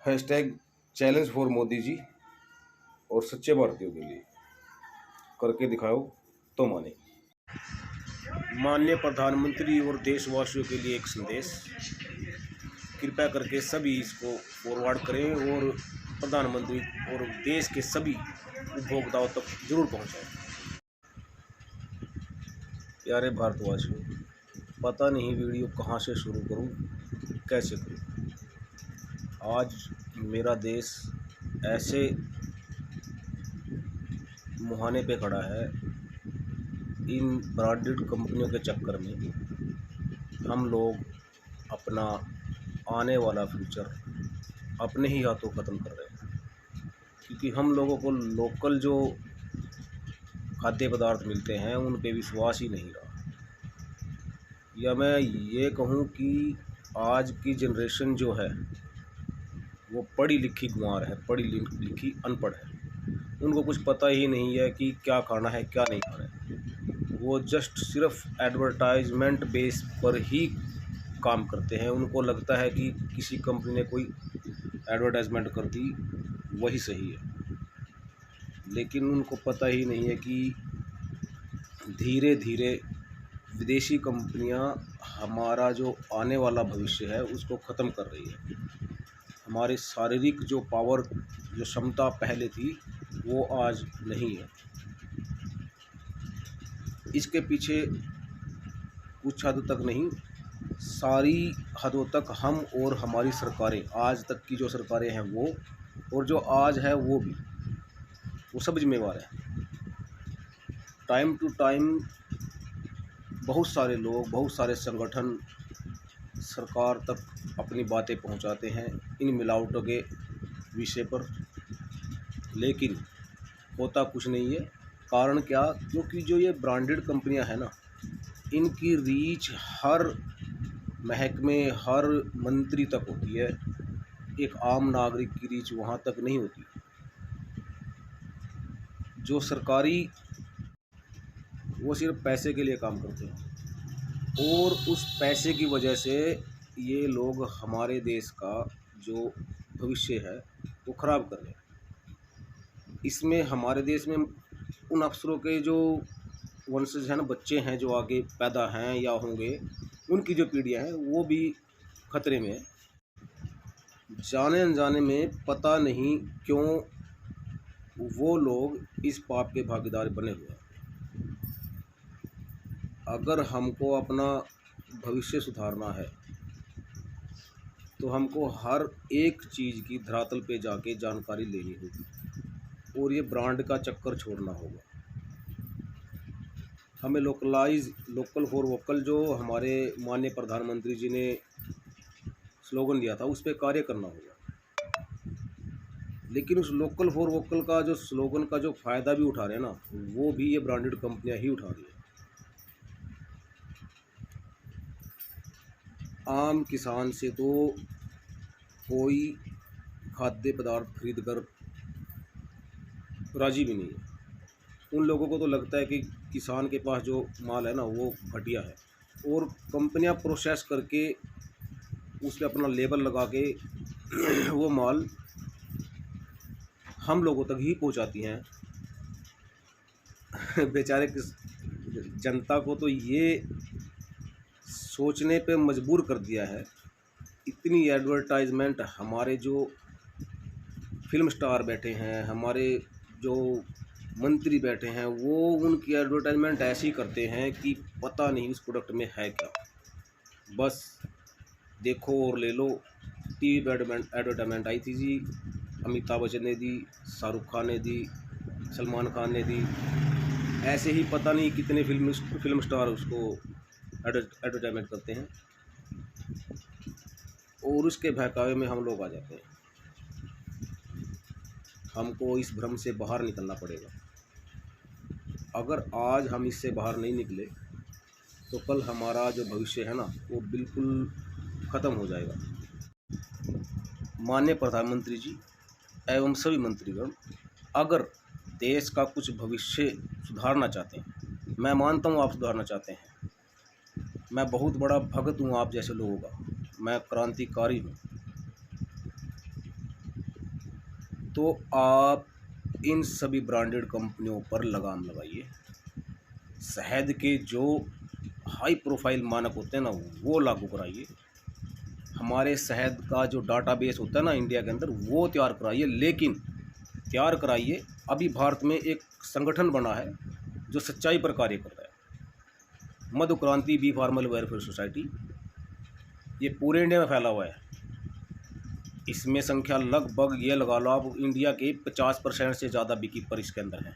Hashtag challenge for Modi ji और सच्चे भारतीयों के लिए करके दिखाओ तो माने। माननीय प्रधानमंत्री और देशवासियों के लिए एक संदेश, कृपया करके सभी इसको फॉरवर्ड करें और प्रधानमंत्री और देश के सभी उपभोक्ताओं तक जरूर पहुंचाएं। प्यारे भारतवासियों, पता नहीं वीडियो कहां से शुरू करूं, कैसे करूं। आज मेरा देश ऐसे मुहाने पे खड़ा है, इन ब्रांडेड कंपनियों के चक्कर में हम लोग अपना आने वाला फ्यूचर अपने ही हाथों ख़त्म कर रहे हैं, क्योंकि हम लोगों को लोकल जो खाद्य पदार्थ मिलते हैं उन पे विश्वास ही नहीं रहा। या मैं ये कहूँ कि आज की जनरेशन जो है वो पढ़ी लिखी गंवार है, पढ़ी लिखी अनपढ़ है। उनको कुछ पता ही नहीं है कि क्या खाना है क्या नहीं खाना है। वो जस्ट सिर्फ एडवर्टाइजमेंट बेस पर ही काम करते हैं। उनको लगता है कि किसी कंपनी ने कोई एडवर्टाइजमेंट कर दी वही सही है, लेकिन उनको पता ही नहीं है कि धीरे धीरे विदेशी कंपनियां हमारा जो आने वाला भविष्य है उसको ख़त्म कर रही है। हमारी शारीरिक जो पावर, जो क्षमता पहले थी वो आज नहीं है। इसके पीछे कुछ हद तक नहीं, सारी हदों तक हम और हमारी सरकारें, आज तक की जो सरकारें हैं वो और जो आज है वो भी, वो सब जिम्मेवार हैं। टाइम टू टाइम बहुत सारे लोग, बहुत सारे संगठन सरकार तक अपनी बातें पहुंचाते हैं इन मिलावटों के विषय पर, लेकिन होता कुछ नहीं है। कारण क्या? क्योंकि जो ये ब्रांडेड कंपनियां हैं ना, इनकी रीच हर महकमे, हर मंत्री तक होती है। एक आम नागरिक की रीच वहाँ तक नहीं होती। जो सरकारी, वो सिर्फ पैसे के लिए काम करते हैं और उस पैसे की वजह से ये लोग हमारे देश का जो भविष्य है वो ख़राब कर रहे हैं। इसमें हमारे देश में उन अफसरों के जो वंशज हैं ना, बच्चे हैं जो आगे पैदा हैं या होंगे, उनकी जो पीढ़ियां हैं वो भी खतरे में है। जाने अनजाने में पता नहीं क्यों वो लोग इस पाप के भागीदार बने हुए हैं। अगर हमको अपना भविष्य सुधारना है तो हमको हर एक चीज़ की धरातल पे जाके जानकारी लेनी होगी और ये ब्रांड का चक्कर छोड़ना होगा। हमें लोकल फॉर वोकल जो हमारे माननीय प्रधानमंत्री जी ने स्लोगन दिया था उस पर कार्य करना होगा। लेकिन उस लोकल फॉर वोकल का जो स्लोगन का जो फ़ायदा भी उठा रहे हैं ना, वो भी ये ब्रांडेड कंपनियां ही उठा रही है। आम किसान से तो कोई खाद्य पदार्थ खरीद कर राजी भी नहीं है। उन लोगों को तो लगता है कि किसान के पास जो माल है ना वो घटिया है, और कंपनियां प्रोसेस करके उस पर अपना लेबल लगा के वो माल हम लोगों तक ही पहुंचाती हैं। बेचारे जनता को तो ये सोचने पे मजबूर कर दिया है। इतनी एडवर्टाइजमेंट, हमारे जो फिल्म स्टार बैठे हैं, हमारे जो मंत्री बैठे हैं, वो उनकी एडवर्टाइजमेंट ऐसी करते हैं कि पता नहीं उस प्रोडक्ट में है क्या। बस देखो और ले लो। टीवी पे एडवर्टाइजमेंट आई थी जी, अमिताभ बच्चन ने दी, शाहरुख खान ने दी, सलमान खान ने दी, ऐसे ही पता नहीं कितने फिल्म स्टार उसको एडवर्टाइजमेंट करते हैं और उसके बहकावे में हम लोग आ जाते हैं। हमको इस भ्रम से बाहर निकलना पड़ेगा। अगर आज हम इससे बाहर नहीं निकले तो कल हमारा जो भविष्य है ना वो बिल्कुल ख़त्म हो जाएगा। माननीय प्रधानमंत्री जी एवं सभी मंत्रीगण, अगर देश का कुछ भविष्य सुधारना चाहते हैं, मैं मानता हूँ आप सुधारना चाहते हैं, मैं बहुत बड़ा भगत हूँ आप जैसे लोगों का, मैं क्रांतिकारी हूँ, तो आप इन सभी ब्रांडेड कंपनियों पर लगाम लगाइए। शहद के जो हाई प्रोफाइल मानक होते हैं ना, वो लागू कराइए। हमारे शहद का जो डाटाबेस होता है ना इंडिया के अंदर, वो तैयार कराइए। लेकिन तैयार कराइए, अभी भारत में एक संगठन बना है जो सच्चाई पर कार्य कर रहा है, मधु क्रांति बी फार्मल वेलफेयर सोसाइटी। ये पूरे इंडिया में फैला हुआ है। इसमें संख्या लगभग ये लगा लो आप, इंडिया के 50% से ज़्यादा बी कीपर इसके अंदर हैं।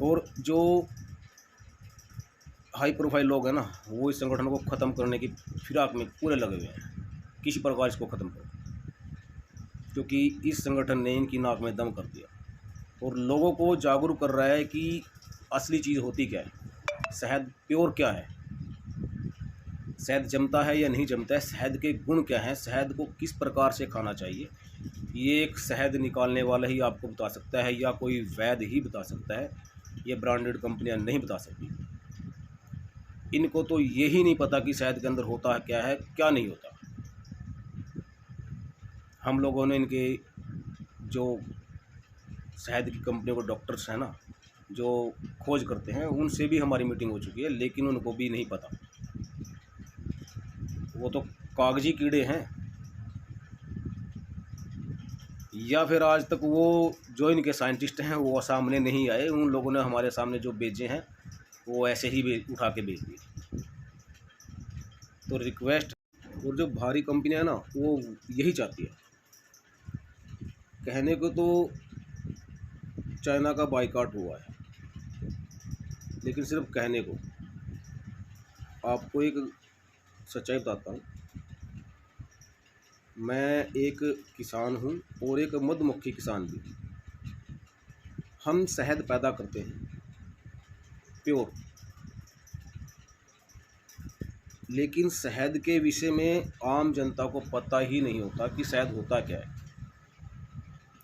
और जो हाई प्रोफाइल लोग हैं ना, वो इस संगठन को ख़त्म करने की फिराक में पूरे लगे हुए हैं, किसी प्रकार इसको ख़त्म करो, क्योंकि इस संगठन ने इनकी नाक में दम कर दिया और लोगों को जागरूक कर रहा है कि असली चीज़ होती क्या है, शहद प्योर क्या है, शहद जमता है या नहीं जमता है, शहद के गुण क्या हैं, शहद को किस प्रकार से खाना चाहिए। ये एक शहद निकालने वाला ही आपको बता सकता है, या कोई वैद्य ही बता सकता है। ये ब्रांडेड कंपनियां नहीं बता सकती। इनको तो यही नहीं पता कि शहद के अंदर होता है क्या नहीं होता। हम लोगों ने इनके जो शहद की कंपनियों के डॉक्टर्स हैं ना, जो खोज करते हैं, उनसे भी हमारी मीटिंग हो चुकी है, लेकिन उनको भी नहीं पता। वो तो कागजी कीड़े हैं, या फिर आज तक वो जो इनके साइंटिस्ट हैं वो सामने नहीं आए। उन लोगों ने हमारे सामने जो भेजे हैं वो ऐसे ही उठा के भेज दिए। तो रिक्वेस्ट, और जो भारी कंपनियां हैं ना, वो यही चाहती है। कहने को तो चाइना का बाइकआउट हुआ है, लेकिन सिर्फ कहने को। आपको एक सच्चाई बताता हूँ। मैं एक किसान हूँ और एक मधुमक्खी किसान भी। हम शहद पैदा करते हैं प्योर, लेकिन शहद के विषय में आम जनता को पता ही नहीं होता कि शहद होता क्या है,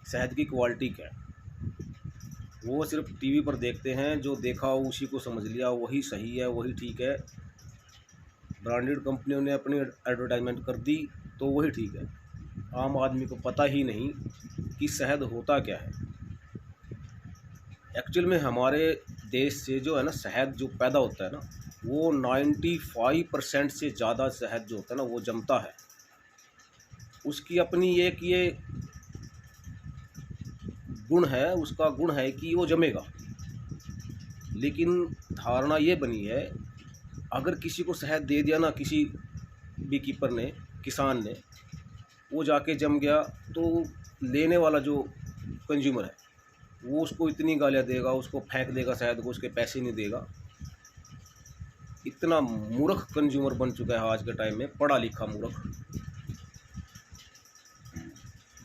शहद की क्वालिटी क्या है। वो सिर्फ टीवी पर देखते हैं, जो देखा उसी को समझ लिया, वही सही है, वही ठीक है। ब्रांडेड कंपनियों ने अपनी एडवर्टाइजमेंट कर दी तो वही ठीक है। आम आदमी को पता ही नहीं कि शहद होता क्या है। एक्चुअल में हमारे देश से जो है ना, शहद जो पैदा होता है ना, वो 95% से ज़्यादा शहद जो होता है ना, वो जमता है। उसकी अपनी एक ये गुण है, उसका गुण है कि वो जमेगा। लेकिन धारणा ये बनी है, अगर किसी को शहद दे दिया ना, किसी बी कीपर ने, किसान ने, वो जाके जम गया, तो लेने वाला जो कंज्यूमर है वो उसको इतनी गालियाँ देगा, उसको फेंक देगा शहद को, उसके पैसे नहीं देगा। इतना मूर्ख कंज्यूमर बन चुका है आज के टाइम में, पढ़ा लिखा मूर्ख,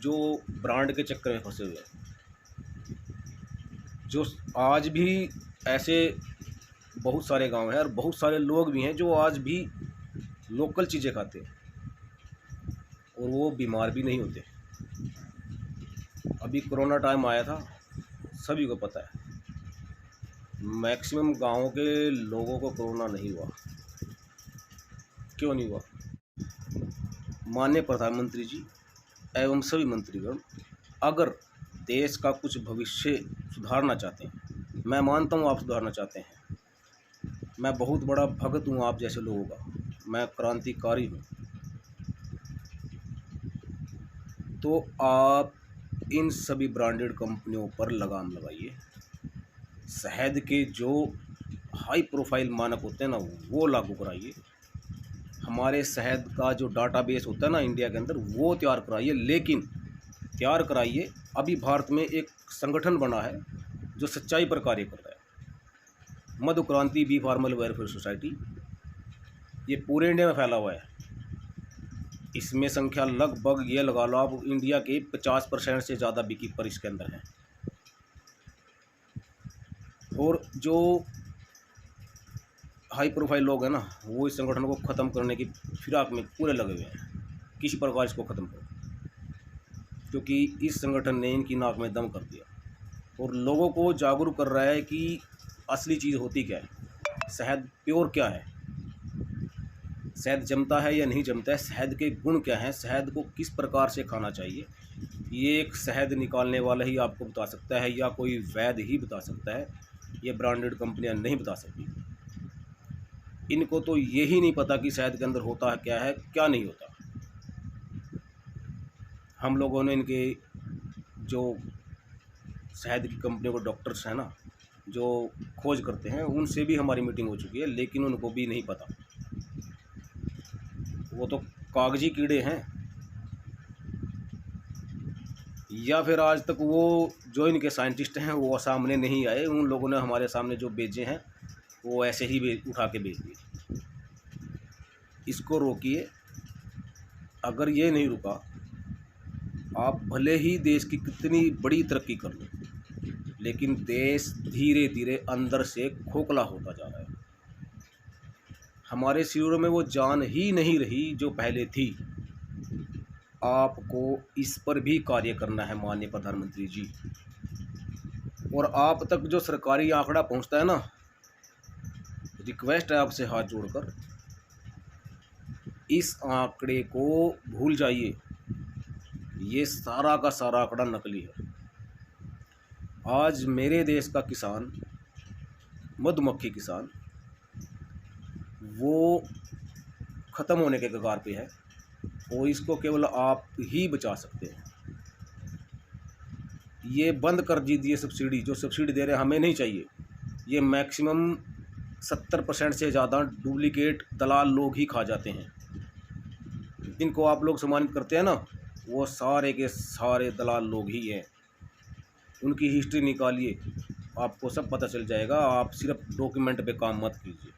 जो ब्रांड के चक्कर में फंसे हुए हैं। जो आज भी ऐसे बहुत सारे गांव हैं और बहुत सारे लोग भी हैं जो आज भी लोकल चीज़ें खाते हैं और वो बीमार भी नहीं होते। अभी कोरोना टाइम आया था, सभी को पता है, मैक्सिमम गांवों के लोगों को कोरोना नहीं हुआ। क्यों नहीं हुआ? माननीय प्रधानमंत्री जी एवं सभी मंत्रीगण अगर देश का कुछ भविष्य सुधारना चाहते हैं, मैं मानता हूँ आप सुधारना चाहते हैं, मैं बहुत बड़ा भगत हूँ आप जैसे लोगों का, मैं क्रांतिकारी हूँ, तो आप इन सभी ब्रांडेड कंपनियों पर लगाम लगाइए। शहद के जो हाई प्रोफाइल मानक होते हैं ना, वो लागू कराइए। हमारे शहद का जो डाटाबेस होता है ना इंडिया के अंदर, वो तैयार कराइए। लेकिन तैयार कराइए, अभी भारत में एक संगठन बना है जो सच्चाई पर कार्य कर रहा है, मधु क्रांति बी फार्मल वेलफेयर सोसाइटी। ये पूरे इंडिया में फैला हुआ है। इसमें संख्या लगभग ये लगा लो आप, इंडिया के 50% से ज़्यादा बी कीपर इसके अंदर हैं। और जो हाई प्रोफाइल लोग हैं ना, वो इस संगठन को ख़त्म करने की फिराक में पूरे लगे हुए हैं, किसी प्रकार इसको ख़त्म करो, क्योंकि इस संगठन ने इनकी नाक में दम कर दिया और लोगों को जागरूक कर रहा है कि असली चीज़ होती क्या है, शहद प्योर क्या है, शहद जमता है या नहीं जमता है, शहद के गुण क्या हैं, शहद को किस प्रकार से खाना चाहिए, ये एक शहद निकालने वाला ही आपको बता सकता है या कोई वैद्य ही बता सकता है। ये ब्रांडेड कंपनियां नहीं बता सकती। इनको तो यही नहीं पता कि शहद के अंदर होता है क्या नहीं होता। हम लोगों ने इनके जो शहद की कंपनियों को डॉक्टर्स हैं ना, जो खोज करते हैं, उनसे भी हमारी मीटिंग हो चुकी है, लेकिन उनको भी नहीं पता। वो तो कागजी कीड़े हैं, या फिर आज तक वो जो इनके साइंटिस्ट हैं वो सामने नहीं आए। उन लोगों ने हमारे सामने जो भेजे हैं वो ऐसे ही उठा के भेज दिए। इसको रोकिए। अगर ये नहीं रुका, आप भले ही देश की कितनी बड़ी तरक्की कर लो, लेकिन देश धीरे धीरे अंदर से खोखला होता जा रहा है। हमारे शरीरों में वो जान ही नहीं रही जो पहले थी। आपको इस पर भी कार्य करना है माननीय प्रधानमंत्री जी। और आप तक जो सरकारी आंकड़ा पहुंचता है ना, रिक्वेस्ट है आपसे हाथ जोड़कर, इस आंकड़े को भूल जाइए। ये सारा का सारा आंकड़ा नकली है। आज मेरे देश का किसान, मधुमक्खी किसान, वो ख़त्म होने के कगार पे है और इसको केवल आप ही बचा सकते हैं। ये बंद कर दीजिए सब्सिडी, जो सब्सिडी दे रहे हैं हमें नहीं चाहिए। ये मैक्सिमम 70% से ज़्यादा डुप्लीकेट दलाल लोग ही खा जाते हैं। जिनको आप लोग सम्मानित करते हैं ना, वो सारे के सारे दलाल लोग ही हैं। उनकी हिस्ट्री निकालिए, आपको सब पता चल जाएगा। आप सिर्फ डॉक्यूमेंट पे काम मत कीजिए,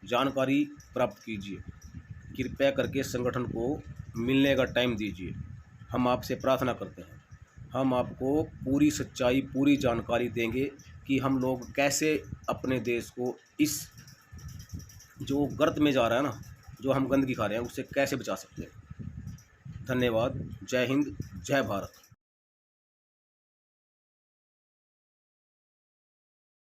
जानकारी प्राप्त कीजिए। कृपया करके संगठन को मिलने का टाइम दीजिए। हम आपसे प्रार्थना करते हैं। हम आपको पूरी सच्चाई, पूरी जानकारी देंगे कि हम लोग कैसे अपने देश को इस जो गर्त में जा रहा है ना, जो हम गंदगी खा रहे हैं, उससे कैसे बचा सकते हैं। धन्यवाद। जय हिंद, जय भारत।